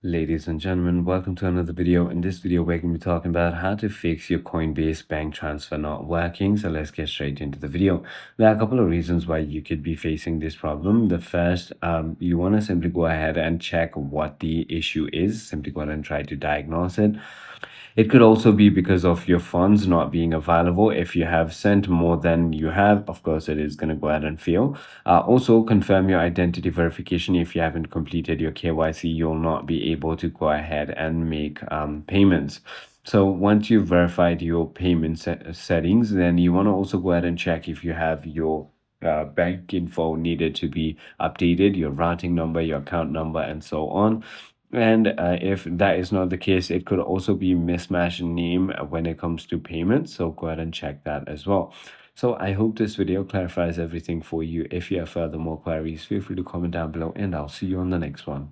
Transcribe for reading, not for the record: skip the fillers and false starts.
Ladies and gentlemen, welcome to another video. In this video, we're going to be talking about how to fix your Coinbase bank transfer not working. So let's get straight into the video. There are a couple of reasons why you could be facing this problem. The first, you want to simply go ahead and check what the issue is. Simply go ahead and try to diagnose it. It could also be because of your funds not being available. If you have sent more than you have, of course, it is going to go ahead and fail. Also, confirm your identity verification. If you haven't completed your KYC, you'll not be able to go ahead and make payments. So once you've verified your payment settings, then you want to also go ahead and check if you have your bank info needed to be updated, your routing number, your account number, and so on. And if that is not the case, it could also be mismatched name when it comes to payments. So go ahead and check that as well. So I hope this video clarifies everything for you. If you have further more queries, feel free to comment down below and I'll see you on the next one.